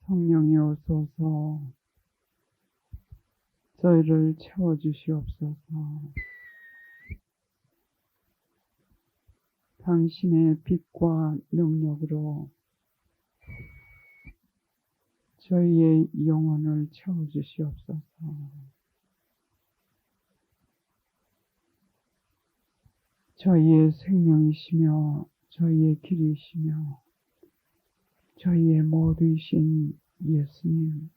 성령이 오소서 저희를 채워주시옵소서. 당신의 빛과 능력으로 저희의 영혼을 채워주시옵소서. 저희의 생명이시며 저희의 길이시며 저희의 모두이신 예수님,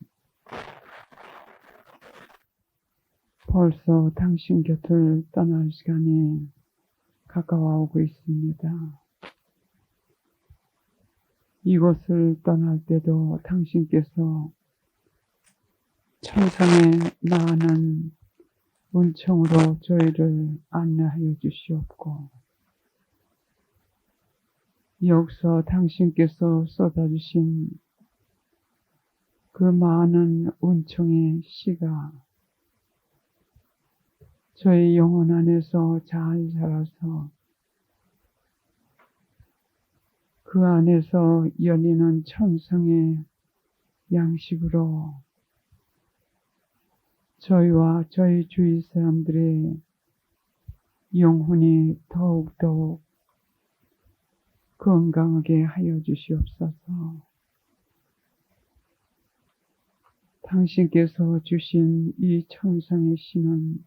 벌써 당신 곁을 떠날 시간이 가까워오고 있습니다. 이곳을 떠날 때도 당신께서 천상의 많은 은총으로 저희를 안내하여 주시옵고, 여기서 당신께서 쏟아주신 그 많은 은총의 씨가 저희 영혼 안에서 잘 자라서 그 안에서 열리는 천상의 양식으로 저희와 저희 주위 사람들의 영혼이 더욱더욱 건강하게 하여 주시옵소서. 당신께서 주신 이 천상의 씨는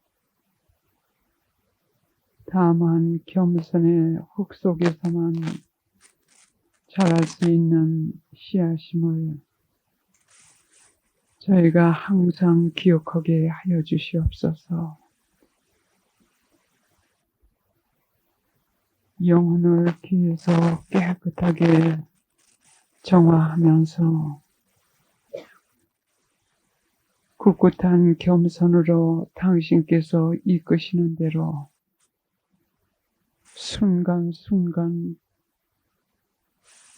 다만 겸손의 흙 속에서만 자랄 수 있는 씨앗임을 저희가 항상 기억하게 하여 주시옵소서. 영혼을 귀에서 깨끗하게 정화하면서 꿋꿋한 겸손으로 당신께서 이끄시는 대로 순간순간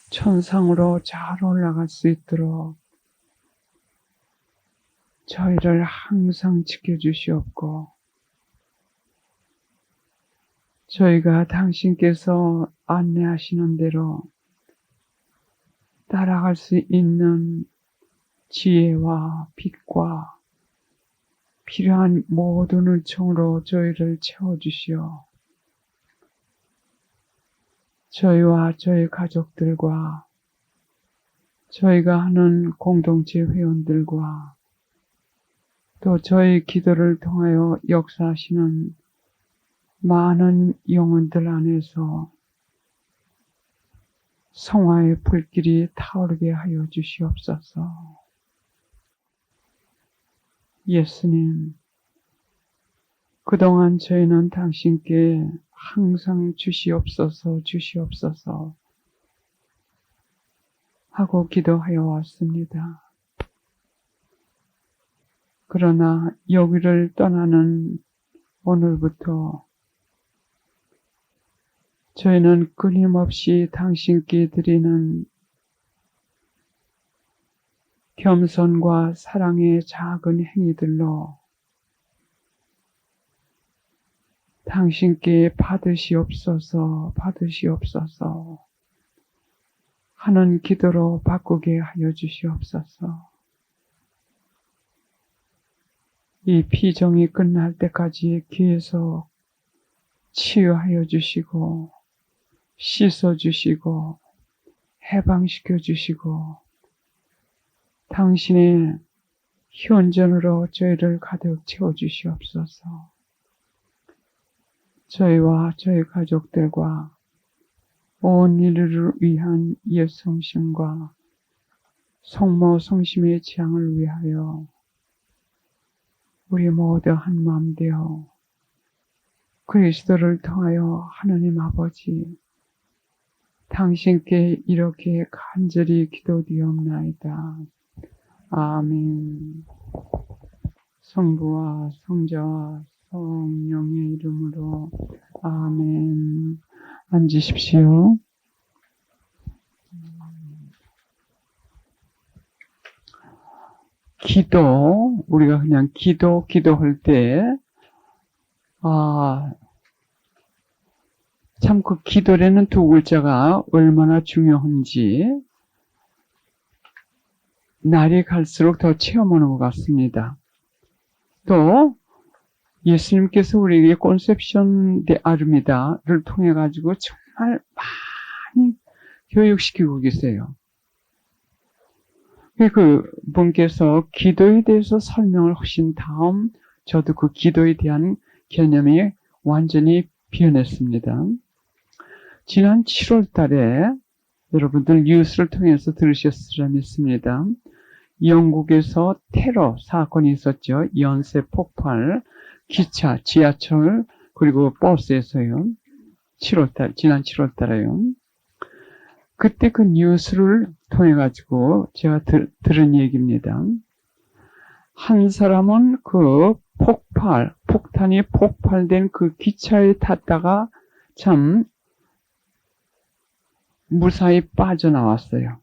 천상으로 잘 올라갈 수 있도록 저희를 항상 지켜주시옵고, 저희가 당신께서 안내하시는 대로 따라갈 수 있는 지혜와 빛과 필요한 모든 은총으로 저희를 채워주시오. 저희와 저희 가족들과 저희가 하는 공동체 회원들과 또 저희 기도를 통하여 역사하시는 많은 영혼들 안에서 성화의 불길이 타오르게 하여 주시옵소서. 예수님, 그동안 저희는 당신께 항상 주시옵소서 주시옵소서 하고 기도하여 왔습니다. 그러나 여기를 떠나는 오늘부터 저희는 끊임없이 당신께 드리는 겸손과 사랑의 작은 행위들로 당신께 받으시옵소서 받으시옵소서 하는 기도로 바꾸게 하여 주시옵소서. 이 피정이 끝날 때까지 귀에서 치유하여 주시고 씻어 주시고 해방시켜 주시고 당신의 현전으로 저희를 가득 채워 주시옵소서. 저희와 저희 가족들과 온 인류를 위한 옛 성심과 성모 성심의 지향을 위하여 우리 모두 한 마음 되어 그리스도를 통하여 하나님 아버지 당신께 이렇게 간절히 기도드리옵나이다. 아멘. 성부와 성자와 성령의 이름으로 아멘. 앉으십시오. 기도, 우리가 그냥 기도할 때, 참 그 기도라는 두 글자가 얼마나 중요한지, 날이 갈수록 더 체험하는 것 같습니다. 또 예수님께서 우리에게 콘셉션 데 아르미다를 통해 가지고 정말 많이 교육시키고 계세요. 그 분께서 기도에 대해서 설명을 하신 다음 저도 그 기도에 대한 개념이 완전히 변했습니다. 지난 7월 달에 여러분들 뉴스를 통해서 들으셨으리라 믿습니다. 영국에서 테러 사건이 있었죠. 연쇄 폭발, 기차, 지하철, 그리고 버스에서요. 지난 7월 달에요. 그때 그 뉴스를 통해 가지고 제가 들은 얘기입니다. 한 사람은 그 폭탄이 폭발된 그 기차에 탔다가 참 무사히 빠져나왔어요.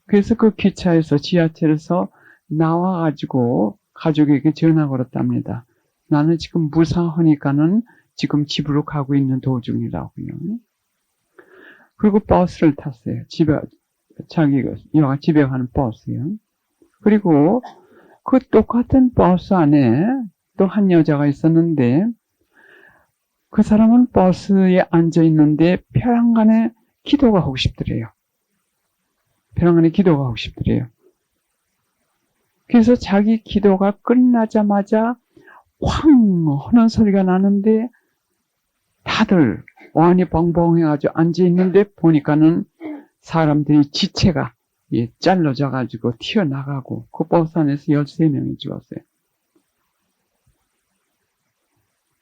그래서 그 기차에서 지하철에서 나와가지고 가족에게 전화 걸었답니다. 나는 지금 무사하니까는 지금 집으로 가고 있는 도중이라고요. 그리고 버스를 탔어요. 자기가 집에 가는 버스요. 그리고 그 똑같은 버스 안에 또 한 여자가 있었는데 그 사람은 버스에 앉아 있는데 벼랑간에 기도가 하고 싶더래요. 벼랑간에 기도가 하고 싶더래요. 그래서 자기 기도가 끝나자마자 황 하는 소리가 나는데 다들 완이 벙벙해가지고 앉아있는데 보니까는 사람들이 지체가 잘라져가지고 튀어나가고 그 버스 안에서 13명이 죽었어요.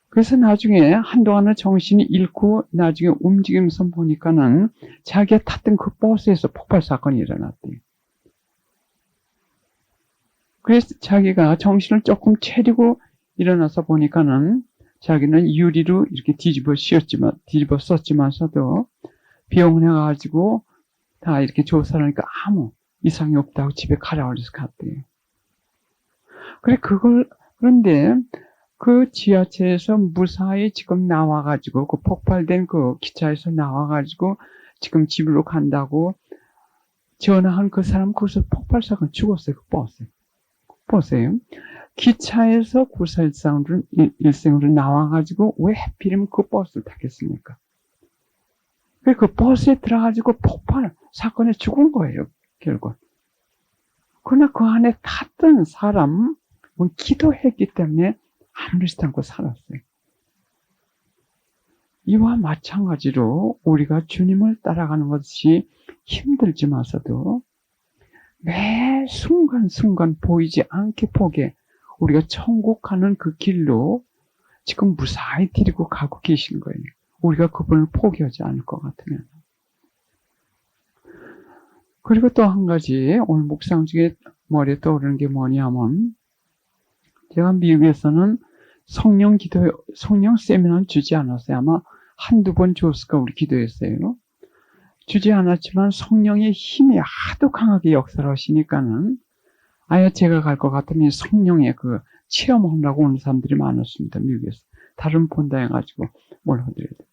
그래서 나중에 한동안은 정신이 잃고 나중에 움직이면서 보니까는 자기가 탔던 그 버스에서 폭발 사건이 일어났대요. 그래서 자기가 정신을 조금 차리고 일어나서 보니까는 자기는 유리로 이렇게 뒤집어 썼지만서도 병원에 가가지고 다 이렇게 조사를 하니까 아무 이상이 없다고 집에 가라고 해서 갔대요. 그런데 그 지하철에서 무사히 지금 나와가지고 그 폭발된 그 기차에서 나와가지고 지금 집으로 간다고 전화한 그 사람 거기서 폭발사건 죽었어요. 그 버스. 보세요. 기차에서 일생으로 나와가지고 왜 하필이면 그 버스를 탔겠습니까? 그 버스에 들어가지고 폭발 사건에 죽은 거예요. 결국. 그러나 그 안에 탔던 사람은 기도했기 때문에 아무렇지도 않고 살았어요. 이와 마찬가지로 우리가 주님을 따라가는 것이 힘들지만서도 매 순간순간 보이지 않게 보게 우리가 천국 가는 그 길로 지금 무사히 데리고 가고 계신 거예요. 우리가 그분을 포기하지 않을 것 같으면. 그리고 또 한 가지 오늘 묵상 중에 머리에 떠오르는 게 뭐냐면 제가 미국에서는 성령 세미나는 주지 않았어요. 아마 한두 번 줬을까 우리 기도했어요. 주지 않았지만 성령의 힘이 하도 강하게 역사를 하시니까는 아예 제가 갈 것 같으면 성령의 그 체험하려고 오는 사람들이 많았습니다. 미국에서. 다른 본다 해가지고 뭘 하더라도.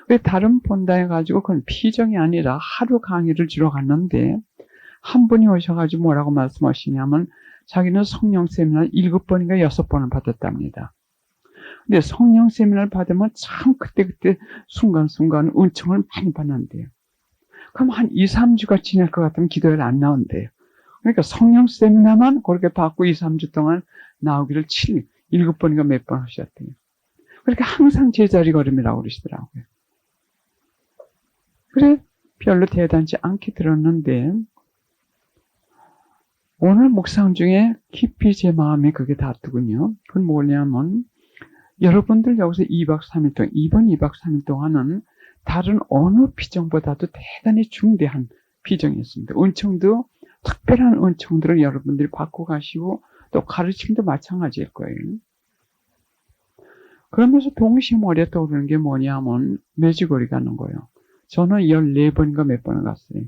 왜 다른 본다 해가지고 그건 피정이 아니라 하루 강의를 주러 갔는데 한 분이 오셔가지고 뭐라고 말씀하시냐면 자기는 성령 세미나를 7번인가 6번을 받았답니다. 근데 성령 세미나를 받으면 참 그때그때 순간순간 은총을 많이 받는데요. 그럼 한 2, 3주가 지날 것 같으면 기도회를 안 나온대요. 그러니까 성령 세미나만 그렇게 받고 2, 3주 동안 나오기를 7번인가 몇 번 하셨대요. 그렇게 항상 제자리 걸음이라고 그러시더라고요. 그래, 별로 대단치 않게 들었는데, 오늘 묵상 중에 깊이 제 마음에 그게 닿더군요. 그건 뭐냐면, 여러분들 여기서 2박 3일 동안, 이번 2박 3일 동안은 다른 어느 피정보다도 대단히 중대한 피정이었습니다. 은총도 특별한 은총들을 여러분들이 받고 가시고 또 가르침도 마찬가지일 거예요. 그러면서 동시에 머리에 떠오르는 게 뭐냐면 매주거리 가는 거예요. 저는 14번인가 몇 번을 갔어요.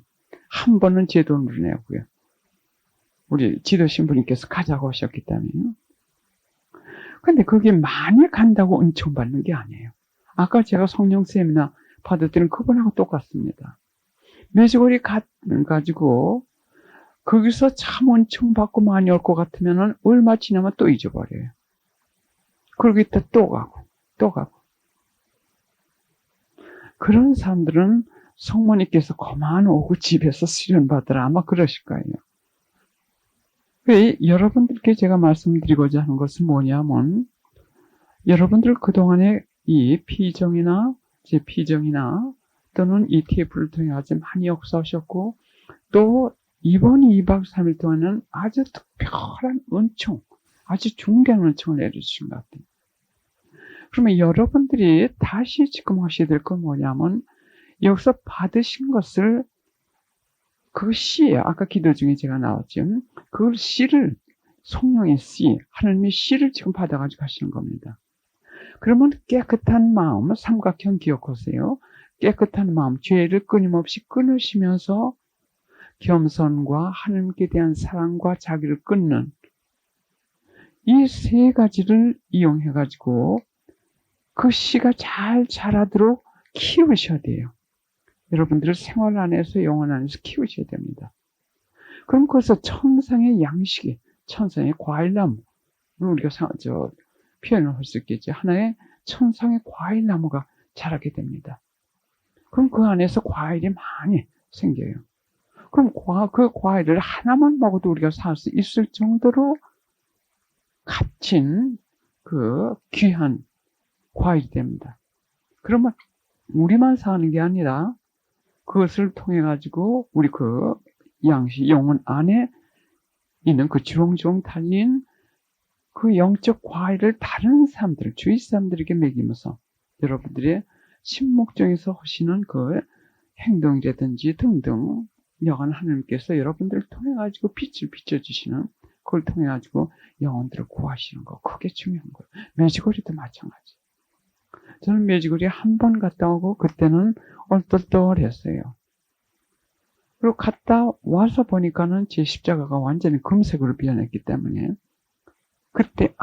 한 번은 제 돈으로 내고요. 우리 지도신부님께서 가자고 하셨기 때문에요. 근데 그게 많이 간다고 은총 받는 게 아니에요. 아까 제가 성령 세미나 받을 때는 그분하고 똑같습니다. 매주거리 가지고 거기서 참 은총 받고 많이 올 것 같으면은 얼마 지나면 또 잊어버려요. 그러고 있다 또 가고, 또 가고. 그런 사람들은 성모님께서 그만 오고 집에서 수련받으라 아마 그러실 거예요. 여러분들께 제가 말씀드리고자 하는 것은 뭐냐면, 여러분들 그동안에 이 피정이나 또는 ETF를 통해 아주 많이 역사하셨고, 또 이번 2박 3일 동안은 아주 특별한 은총, 아주 중대한 은총을 내려주신 것 같아요. 그러면 여러분들이 다시 지금 하셔야 될 건 뭐냐면, 여기서 받으신 것을 그 씨예요. 아까 기도 중에 제가 나왔죠. 그걸 씨를, 성령의 씨, 하나님의 씨를 지금 받아가지고 하시는 겁니다. 그러면 깨끗한 마음, 삼각형 기억하세요. 깨끗한 마음, 죄를 끊임없이 끊으시면서 겸손과 하나님께 대한 사랑과 자기를 끊는 이 세 가지를 이용해가지고 그 씨가 잘 자라도록 키우셔야 돼요. 여러분들의 생활 안에서 영혼 안에서 키우셔야 됩니다. 그럼 거기서 천상의 양식이, 천상의 과일나무, 우리가 표현을 할 수 있겠죠. 하나의 천상의 과일나무가 자라게 됩니다. 그럼 그 안에서 과일이 많이 생겨요. 그럼 그 과일을 하나만 먹어도 우리가 살 수 있을 정도로 값진 그 귀한 과일이 됩니다. 그러면 우리만 사는 게 아니라 그것을 통해 가지고 우리 그 양식 영혼 안에 있는 그 주렁주렁 달린 그 영적 과일을 다른 사람들, 주위 사람들에게 먹이면서 여러분들의 심목적에서 하시는 그 행동이라든지 등등 여간 하나님께서 여러분들을 통해 가지고 빛을 비춰주시는 그걸 통해 가지고 영혼들을 구하시는 거 그게 중요한 거예요. 매지거리도 마찬가지. 저는 매지거리 한 번 갔다 오고 그때는 얼떨떨했어요. 그리고 갔다 와서 보니까는 제 십자가가 완전히 금색으로 변했기 때문에 그때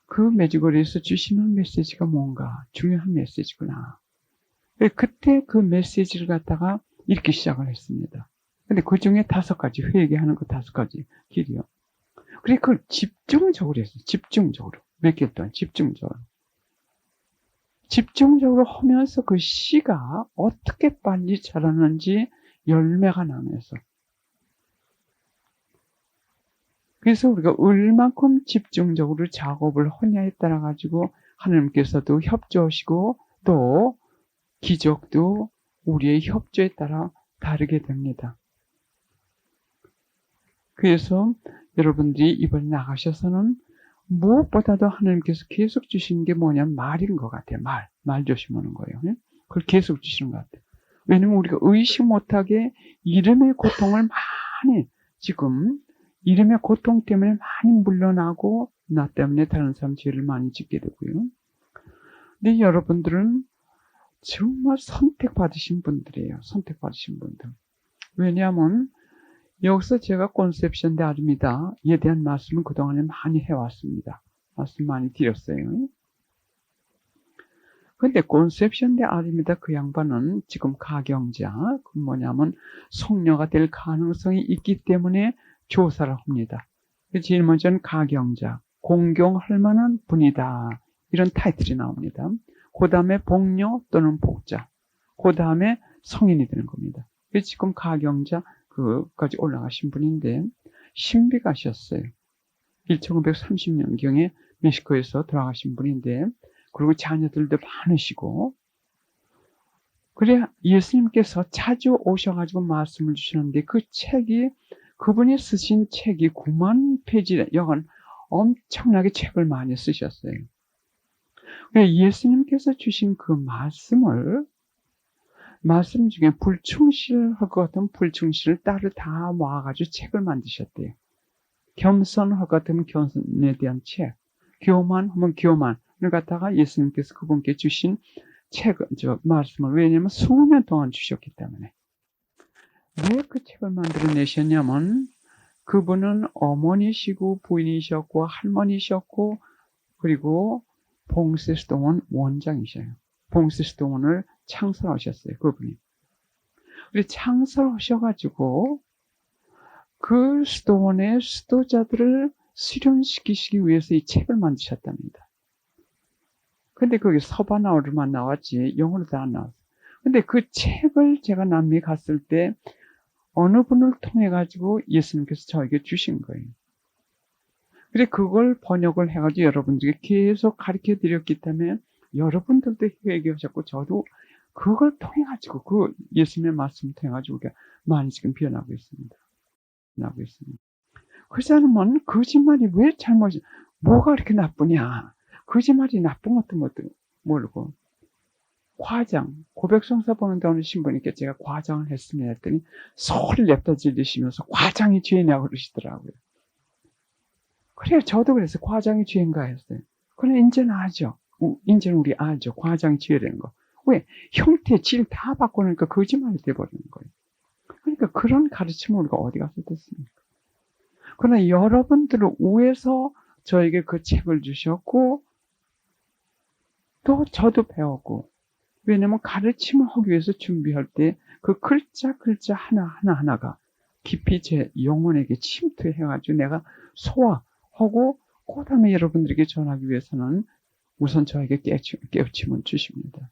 그 매지거리에서 주시는 메시지가 뭔가 중요한 메시지구나. 그때 그 메시지를 갖다가 읽기 시작을 했습니다. 근데 그 중에 5가지, 회개하는 그 5가지 길이요. 그래, 그걸 집중적으로 했어요. 집중적으로. 몇 개월 동안 집중적으로. 집중적으로 하면서 그 씨가 어떻게 빨리 자라는지 열매가 나면서. 그래서 우리가 얼만큼 집중적으로 작업을 하냐에 따라 가지고 하나님께서도 협조하시고 또 기적도 우리의 협조에 따라 다르게 됩니다. 그래서 여러분들이 이번에 나가셔서는 무엇보다도 하나님께서 계속 주시는 게 뭐냐면 말인 것 같아요. 말 조심하는 거예요. 그걸 계속 주시는 것 같아요. 왜냐면 우리가 의식 못하게 이름의 고통을 많이 지금 이름의 고통 때문에 많이 물러나고 나 때문에 다른 사람 죄를 많이 짓게 되고요. 근데 여러분들은 정말 선택받으신 분들이에요. 선택받으신 분들. 왜냐하면 여기서 제가 콘셉션 데 아름이다에 대한 말씀을 그동안에 많이 해왔습니다. 말씀 많이 드렸어요. 근데 콘셉션 데 아름이다 그 양반은 지금 가경자, 그 뭐냐면 성녀가 될 가능성이 있기 때문에 조사를 합니다. 제일 먼저는 가경자, 공경할 만한 분이다. 이런 타이틀이 나옵니다. 그 다음에 복녀 또는 복자, 그 다음에 성인이 되는 겁니다. 지금 가경자 그까지 올라가신 분인데 신비 가셨어요. 1930년경에 멕시코에서 돌아가신 분인데 그리고 자녀들도 많으시고 그래 예수님께서 자주 오셔가지고 말씀을 주시는데 그 책이 그분이 쓰신 책이 9만 페이지 여간 엄청나게 책을 많이 쓰셨어요. 예수님께서 주신 그 말씀 중에 불충실할 것 같으면 불충실을 따로 다 모아가지고 책을 만드셨대요. 겸손할 것 같으면 겸손에 대한 책, 교만하면 교만을 갖다가 예수님께서 그분께 주신 말씀을 왜냐하면 20년 동안 주셨기 때문에. 왜 그 책을 만들어내셨냐면 그분은 어머니시고 부인이셨고 할머니셨고 그리고 봉세스동원 원장이셔요. 봉세스동원을 창설하셨어요. 그분이. 창설하셔가지고 그 수도원의 수도자들을 수련시키시기 위해서 이 책을 만드셨답니다. 근데 거기 서바나어로만 나왔지 영어로 안 나왔어요. 근데 그 책을 제가 남미에 갔을 때 어느 분을 통해 가지고 예수님께서 저에게 주신 거예요. 그래 그걸 번역을 해가지고 여러분들에게 계속 가르쳐 드렸기 때문에 여러분들도 회개하셨고 저도 그걸 통해 가지고 그 예수님의 말씀을 통해 가지고 우리가 많이 지금 변하고 있습니다. 변하고 있습니다. 그 사람은 거짓말이 왜 잘못이 뭐가 그렇게 나쁘냐? 거짓말이 나쁜 것도 모르고 과장 고백성사 보는데 어느 신부님께 제가 과장을 했으면 했더니 소리를 냅다 질리시면서 과장이 죄냐고 그러시더라고요. 그래요. 저도 그래서 과장이 죄인가 했어요. 그래 이제는 아죠. 이제는 우리 알죠. 과장이 죄라는 거. 왜? 형태, 질 다 바꾸니까 거짓말이 돼버리는 거예요. 그러니까 그런 가르침을 우리가 어디 가서 듣습니까? 그러나 여러분들을 위해서 저에게 그 책을 주셨고 또 저도 배웠고 왜냐면 가르침을 하기 위해서 준비할 때 그 글자 하나하나가 깊이 제 영혼에게 침투해가지고 내가 소화하고 그 다음에 여러분들에게 전하기 위해서는 우선 저에게 깨우침을 주십니다.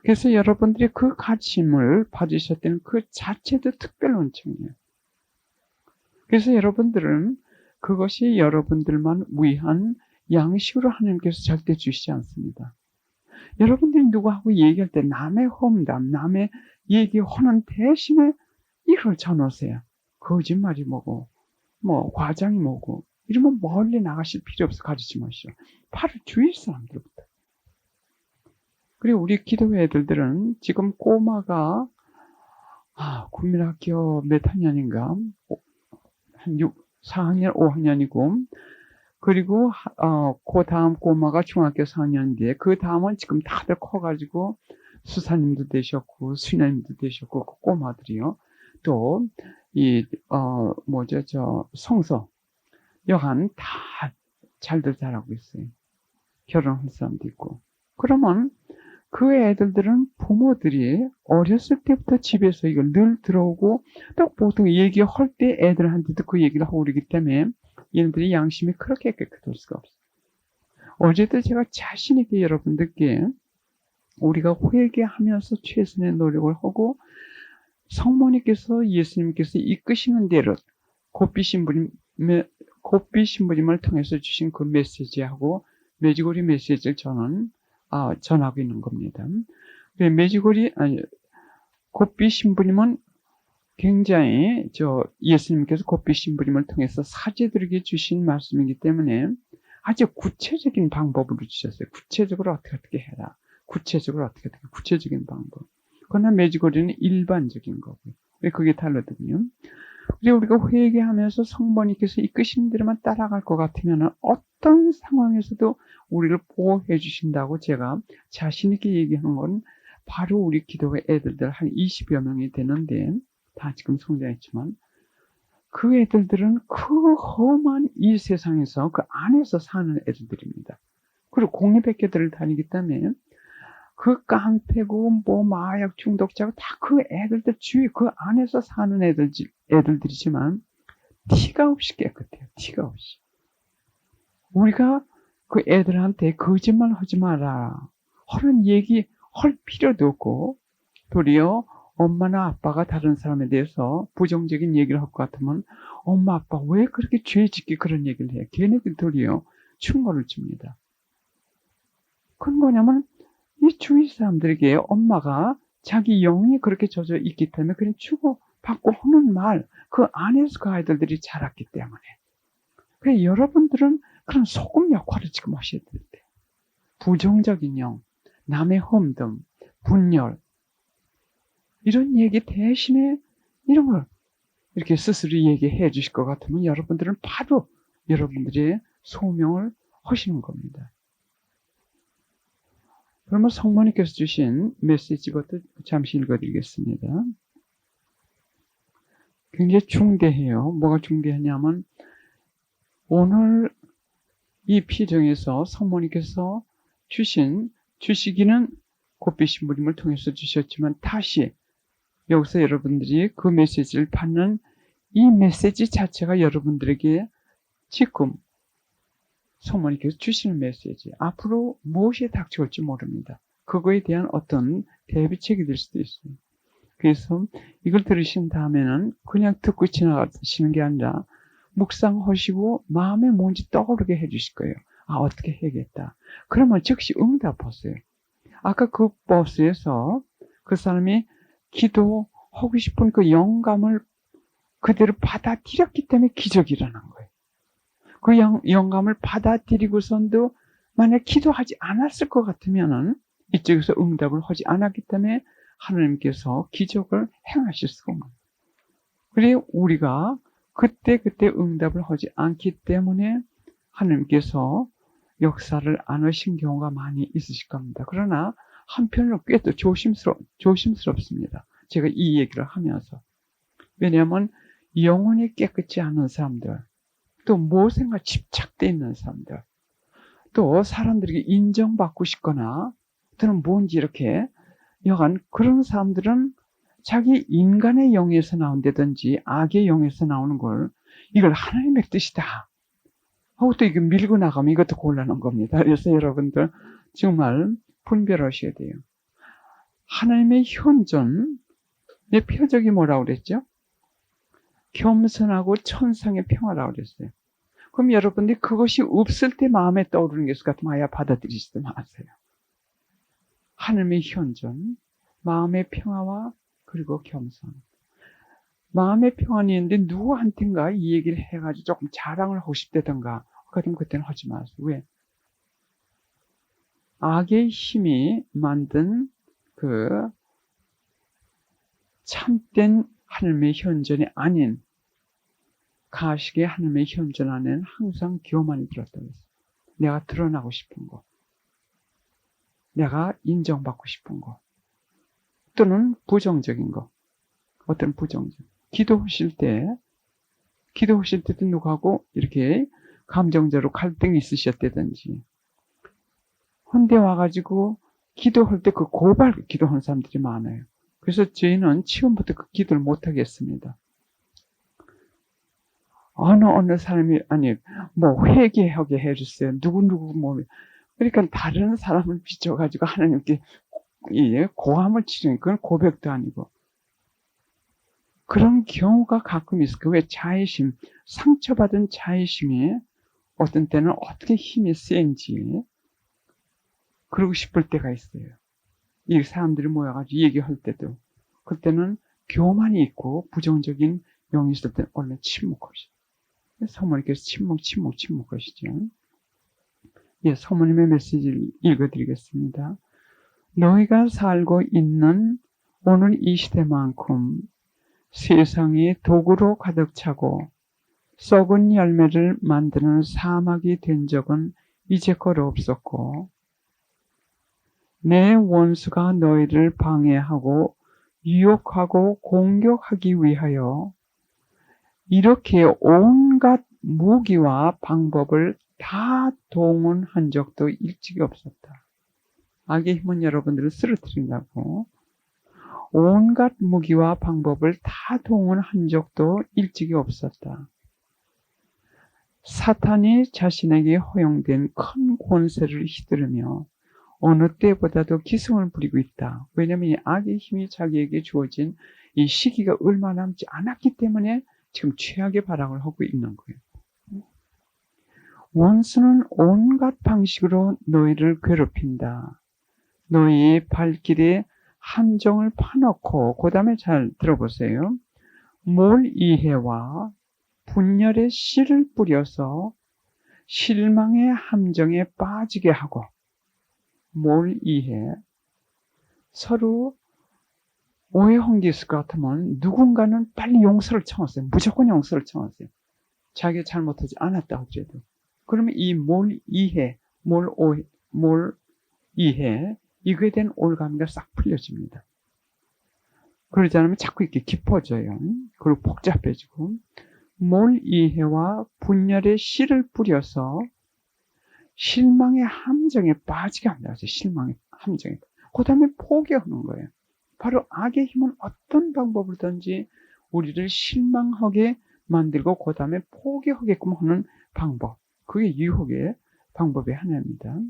그래서 여러분들이 그 가르침을 받으셨다는 그 자체도 특별한 은총이에요. 그래서 여러분들은 그것이 여러분들만 위한 양식으로 하나님께서 절대 주시지 않습니다. 여러분들이 누구하고 얘기할 때 남의 험담, 남의 얘기하는 대신에 이걸 전하세요. 거짓말이 뭐고, 뭐 과장이 뭐고 이러면 멀리 나가실 필요 없어 가르치 마시오. 바로 주위 사람들부터. 그리고 우리 기도회 애들은 지금 꼬마가 국민학교 몇 학년인가? 한 4학년, 5학년이고 그리고 그 다음 꼬마가 중학교 4학년인데 그 다음은 지금 다들 커가지고 수사님도 되셨고 수녀님도 되셨고 그 꼬마들이요. 또 성서 여간 다 잘들 자라고 있어요. 결혼할 사람도 있고. 그러면 그 애들은 부모들이 어렸을 때부터 집에서 이걸 늘 들어오고 또 보통 얘기할 때 애들한테도 그 얘기를 하고 그러기 때문에 얘네들이 양심이 그렇게 깨끗할 수가 없어요. 어제도 제가 자신있게 여러분들께 우리가 회개하면서 최선의 노력을 하고 성모님께서 예수님께서 이끄시는 대로 곱비 신부님을 통해서 주신 그 메시지하고 메지고리 메시지를 저는 전하고 있는 겁니다. 곱비 신부님은 굉장히 예수님께서 곱비 신부님을 통해서 사제들에게 주신 말씀이기 때문에 아주 구체적인 방법으로 주셨어요. 구체적으로 어떻게 해라. 구체적으로 구체적인 방법. 그러나 메지고리는 일반적인 거고요. 그게 다르거든요. 그리고 우리가 회개하면서 성모님께서 이끄시는 대로만 따라갈 것 같으면 어떤 상황에서도 우리를 보호해 주신다고 제가 자신있게 얘기하는 건 바로 우리 기도회 애들들 한 20여 명이 되는데 다 지금 성장했지만 그 애들들은 그 험한 이 세상에서 그 안에서 사는 애들들입니다. 그리고 공립학교들을 다니기 때문에 그 깡패고 마약 중독자고 다 그 애들들 주위 그 안에서 사는 애들들이지만 티가 없이 깨끗해요. 티가 없이. 우리가 그 애들한테 거짓말 하지 마라. 하는 얘기 할 필요도 없고 도리어 엄마나 아빠가 다른 사람에 대해서 부정적인 얘기를 할 것 같으면 엄마 아빠 왜 그렇게 죄 짓게 그런 얘기를 해요. 걔네들 도리어 충고를 줍니다. 그건 뭐냐면 이 주위 사람들에게 엄마가 자기 영이 그렇게 젖어 있기 때문에 그냥 주고받고 하는 말, 그 안에서 그 아이들이 자랐기 때문에. 그래서 여러분들은 그런 소금 역할을 지금 하셔야 될 때. 부정적인 영, 남의 험담, 분열, 이런 얘기 대신에 이런 걸 이렇게 스스로 얘기해 주실 것 같으면 여러분들은 바로 여러분들의 소명을 하시는 겁니다. 그러면 성모님께서 주신 메시지부터 잠시 읽어드리겠습니다. 굉장히 중대해요. 뭐가 중대하냐면 오늘 이 피정에서 성모님께서 주시기는 곱비 신부님을 통해서 주셨지만 다시 여기서 여러분들이 그 메시지를 받는 이 메시지 자체가 여러분들에게 지금 성모님께서 주시는 메시지, 앞으로 무엇이 닥쳐올지 모릅니다. 그거에 대한 어떤 대비책이 될 수도 있어요. 그래서 이걸 들으신 다음에는 그냥 듣고 지나가시는 게 아니라 묵상하시고 마음에 뭔지 떠오르게 해주실 거예요. 아, 어떻게 해야겠다. 그러면 즉시 응답하세요. 아까 그 버스에서 그 사람이 기도하고 싶은 그 영감을 그대로 받아들였기 때문에 기적이 일어난 거예요. 그 영감을 받아들이고선도 만약 기도하지 않았을 것 같으면은 이쪽에서 응답을 하지 않았기 때문에 하나님께서 기적을 행하실 수가 없는 거예요. 그리고 우리가 그때 응답을 하지 않기 때문에 하나님께서 역사를 안 하신 경우가 많이 있으실 겁니다. 그러나 한편으로 꽤 또 조심스럽습니다. 제가 이 얘기를 하면서. 왜냐하면 영혼이 깨끗지 않은 사람들, 또 무엇인가 집착되어 있는 사람들, 또 사람들에게 인정받고 싶거나 또는 뭔지 이렇게 여간 그런 사람들은 자기 인간의 영에서 나온다든지 악의 영에서 나오는 걸 이걸 하나님의 뜻이다 하고 또 이거 밀고 나가면 이것도 곤란한 겁니다. 그래서 여러분들 정말 분별하셔야 돼요. 하나님의 현존의 표적이 뭐라고 그랬죠? 겸손하고 천상의 평화라고 그랬어요. 그럼 여러분들이 그것이 없을 때 마음에 떠오르는 게 있을 것 같으면 아예 받아들이지도 마세요. 하나님의 현존, 마음의 평화와 그리고 겸손. 마음의 평안이 있는데 누구한텐가 이 얘기를 해가지고 조금 자랑을 하고 싶다던가 그러면 그때는 하지 마세요. 왜? 악의 힘이 만든 그 참된 하나님의 현존이 아닌 가식의 하나님의 현존 안에는 항상 교만이 들었다고 했어요. 내가 드러나고 싶은 거, 내가 인정받고 싶은 거, 또는 부정적인 거, 어떤 부정적. 기도하실 때도 누구하고 이렇게 감정적으로 갈등이 있으셨다든지, 헌데 와가지고 기도할 때 그 고발 기도하는 사람들이 많아요. 그래서 저희는 처음부터 그 기도를 못하겠습니다. 어느 사람이, 아니, 뭐, 회개하게 해주세요. 누구누구 그러니까 다른 사람을 비춰가지고 하나님께 고함을 치는, 그건 고백도 아니고. 그런 경우가 가끔 있을 거예요. 왜 자의심, 상처받은 자의심이 어떤 때는 어떻게 힘이 센지, 그러고 싶을 때가 있어요. 이 사람들이 모여가지고 얘기할 때도. 그때는 교만이 있고 부정적인 영이 있을 때는 원래 침묵하시죠. 사모님께서 침묵하시죠. 예, 사모님의 메시지를 읽어드리겠습니다. 너희가 살고 있는 오늘 이 시대만큼 세상이 독으로 가득 차고 썩은 열매를 만드는 사막이 된 적은 이제껏 없었고 내 원수가 너희를 방해하고 유혹하고 공격하기 위하여 이렇게 온갖 무기와 방법을 다 동원한 적도 일찍이 없었다. 악의 힘은 여러분들을 쓰러뜨린다고 온갖 무기와 방법을 다 동원한 적도 일찍이 없었다. 사탄이 자신에게 허용된 큰 권세를 휘두르며 어느 때보다도 기승을 부리고 있다. 왜냐하면 이 악의 힘이 자기에게 주어진 이 시기가 얼마 남지 않았기 때문에 지금 최악의 발악을 하고 있는 거예요. 원수는 온갖 방식으로 너희를 괴롭힌다. 너희의 발길에 함정을 파놓고 그 다음에 잘 들어보세요. 몰이해와 분열의 씨를 뿌려서 실망의 함정에 빠지게 하고 몰이해 서로 오해한 게 있을 것 같으면 누군가는 빨리 용서를 청하세요. 무조건 용서를 청하세요. 자기가 잘못하지 않았다 하더라도. 그러면 이 몰이해, 몰이해 이거에 대한 올가미가 싹 풀려집니다. 그러지 않으면 자꾸 이렇게 깊어져요. 그리고 복잡해지고 몰이해와 분열의 씨를 뿌려서 실망의 함정에 빠지게 합니다. 실망의 함정에. 그 다음에 포기하는 거예요. 바로 악의 힘은 어떤 방법을든지 우리를 실망하게 만들고 그 다음에 포기하게끔 하는 방법. 그게 유혹의 방법의 하나입니다.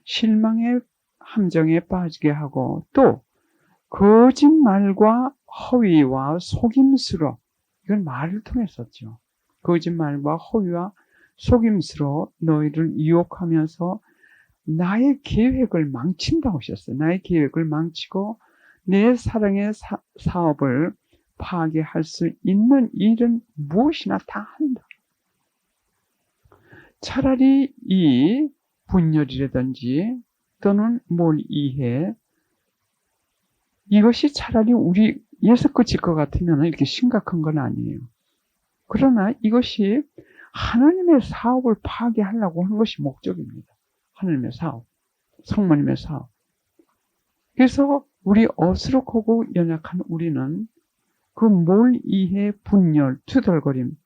실망의 함정에 빠지게 하고 또 거짓말과 허위와 속임수로 이건 말을 통했었죠. 거짓말과 허위와 속임수로 너희를 유혹하면서 나의 계획을 망친다고 하셨어요. 나의 계획을 망치고 내 사랑의 사업을 파괴할 수 있는 일은 무엇이나 다 한다. 차라리 이 분열이라든지 또는 몰이해 이것이 차라리 우리에서 끝일 것 같으면 이렇게 심각한 건 아니에요. 그러나 이것이 하나님의 사업을 파괴하려고 하는 것이 목적입니다. 하나님의 사업, 성모님의 사업. 그래서 우리 어수룩하고 연약한 우리는 그 몰이해 분열, 투덜거림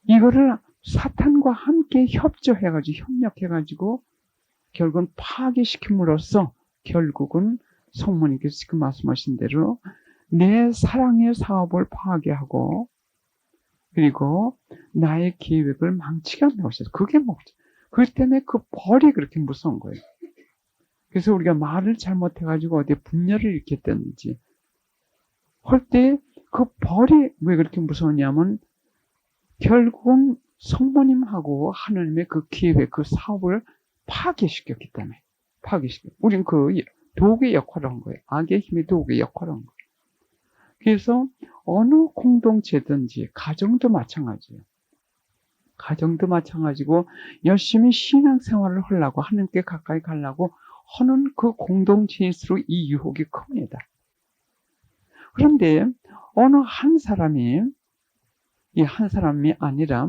이거를 사탄과 함께 협력해가지고 결국은 파괴시킴으로써 결국은 성모님께서 지금 말씀하신 대로 내 사랑의 사업을 파괴하고 그리고 나의 계획을 망치게 한다고 하셨어요. 그게 목적. 그것 때문에 그 벌이 그렇게 무서운 거예요. 그래서 우리가 말을 잘못해가지고 어디에 분열을 일으켰다든지 할 때 그 벌이 왜 그렇게 무서우냐면 결국은 성모님하고 하나님의 그 계획, 그 사업을 파괴시켰기 때문에 우린 그 도구의 역할을 한 거예요. 악의 힘이 도구의 역할을 한 거예요. 그래서 어느 공동체든지 가정도 마찬가지예요. 가정도 마찬가지고 열심히 신앙생활을 하려고 하나님께 가까이 가려고 하는 그 공동체일수록 이 유혹이 큽니다. 그런데 어느 한 사람이 이 한 사람이 아니라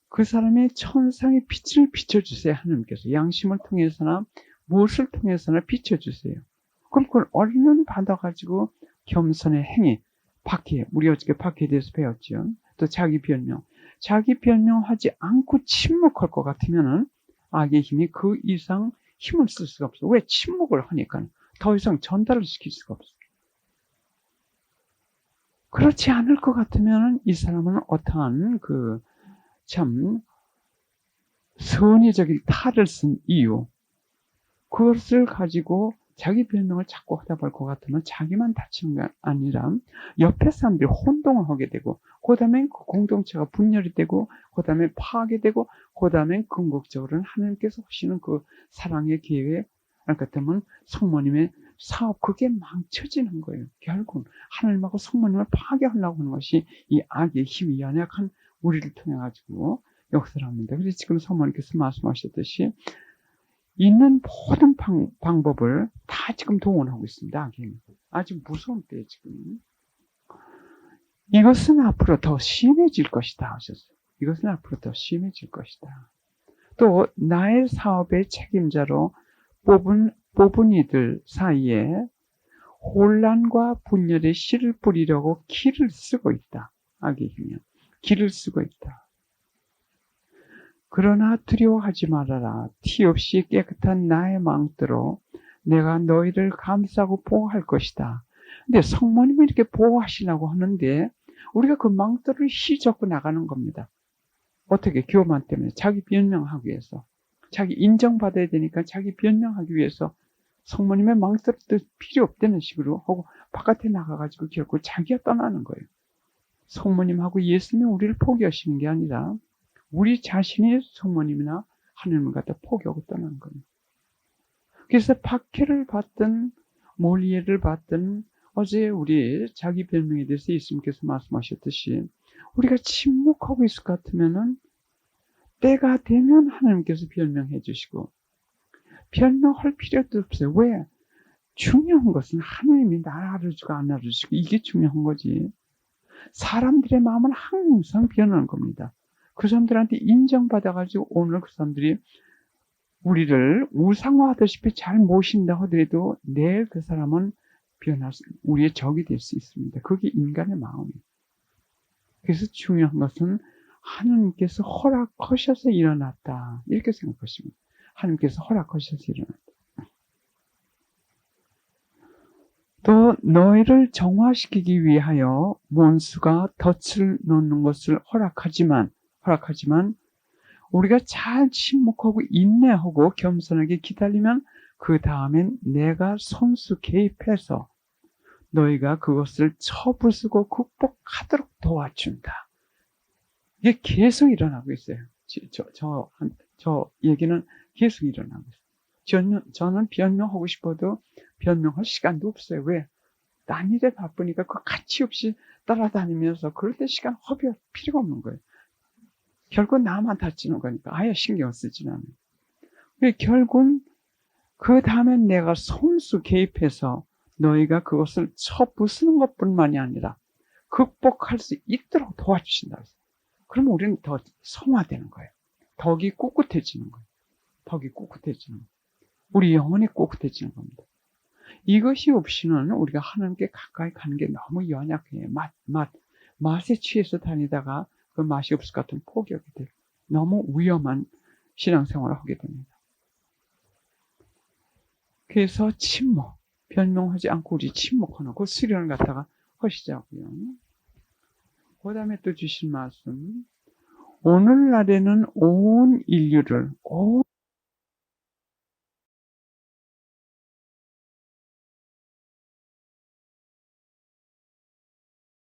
그 사람의 천상의 빛을 비춰주세요. 하나님께서 양심을 통해서나 무엇을 통해서나 비춰주세요. 그럼 그걸 얼른 받아가지고 겸손의 행위, 박해, 우리 어저께 박해에 대해서 배웠죠. 또 자기 변명하지 않고 침묵할 것 같으면은 악의 힘이 그 이상 힘을 쓸 수가 없어. 왜? 침묵을 하니까 더 이상 전달을 시킬 수가 없어. 그렇지 않을 것 같으면 이 사람은 어떠한 참 선의적인 탈을 쓴 이유 그것을 가지고 자기 변명을 자꾸 하다 볼 것 같으면 자기만 다치는 게 아니라 옆에 사람들이 혼동을 하게 되고 그 다음에 그 공동체가 분열이 되고 그 다음에 파괴되고 그 다음에 궁극적으로는 하나님께서 하시는 그 사랑의 계획 같으면 성모님의 사업 그게 망쳐지는 거예요. 결국은 하나님하고 성모님을 파괴하려고 하는 것이 이 악의 힘이 연약한 우리를 통해 가지고 역사를 합니다. 그래서 지금 성모님께서 말씀하셨듯이 있는 모든 방법을 다 지금 동원하고 있습니다. 악이 아주 무서운 때에 지금 이것은 앞으로 더 심해질 것이다 하셨어요. 이것은 앞으로 더 심해질 것이다. 또 나의 사업의 책임자로 뽑은 이들 사이에 혼란과 분열의 씨를 뿌리려고 기를 쓰고 있다. 악의 힘이요. 기를 쓰고 있다. 그러나 두려워하지 말아라. 티 없이 깨끗한 나의 망대로 내가 너희를 감싸고 보호할 것이다. 근데 성모님이 이렇게 보호하시려고 하는데 우리가 그 망대를 휘젓고 나가는 겁니다. 어떻게? 교만 때문에 자기 변명하기 위해서 자기 인정받아야 되니까 자기 변명하기 위해서 성모님의 망대도 필요 없다는 식으로 하고 바깥에 나가가지고 결국 자기가 떠나는 거예요. 성모님하고 예수님이 우리를 포기하시는 게 아니라 우리 자신이 성모님이나 하나님을 갖다 포기하고 떠나는 겁니다. 그래서 박해를 받든 몰이해를 받든 어제 우리 자기 변명에 대해서 예수님께서 말씀하셨듯이 우리가 침묵하고 있을 것 같으면은 때가 되면 하나님께서 변명해 주시고 변명할 필요도 없어요. 왜? 중요한 것은 하나님이 나를 알아주고 안 알아주시고 이게 중요한 거지. 사람들의 마음은 항상 변하는 겁니다. 그 사람들한테 인정받아가지고 오늘 그 사람들이 우리를 우상화하다시피 잘 모신다 하더라도 내일 그 사람은 우리의 적이 될 수 있습니다. 그게 인간의 마음이에요. 그래서 중요한 것은 하나님께서 허락하셔서 일어났다. 이렇게 생각하시면 하나님께서 허락하셔서 일어났다. 또 너희를 정화시키기 위하여 원수가 덫을 놓는 것을 허락하지만 우리가 잘 침묵하고 인내하고 겸손하게 기다리면 그 다음엔 내가 손수 개입해서 너희가 그것을 쳐부수고 극복하도록 도와준다. 이게 계속 일어나고 있어요. 저 얘기는 계속 일어나고 있어요. 저는 변명하고 싶어도 변명할 시간도 없어요. 왜? 딴 일에 바쁘니까 그 가치 없이 따라다니면서 그럴 때 시간 허비할 필요가 없는 거예요. 결국 나만 다치는 거니까 아예 신경 쓰지는 않아요. 왜? 결국은 그 다음엔 내가 손수 개입해서 너희가 그것을 쳐부수는 것뿐만이 아니라 극복할 수 있도록 도와주신다. 그러면 우리는 더 성화되는 거예요. 덕이 꿋꿋해지는 거예요. 덕이 꿋꿋해지는 거예요. 우리 영혼이 꿋꿋해지는 겁니다. 이것이 없이는 우리가 하나님께 가까이 가는 게 너무 연약해요. 맛에 취해서 다니다가 그 맛이 없을 것 같으면 포기하게 돼요. 너무 위험한 신앙생활을 하게 됩니다. 그래서 침묵, 변명하지 않고 우리 침묵하는 그 수련을 갖다가 하시자고요. 그 다음에 또 주신 말씀, 오늘날에는 온 인류를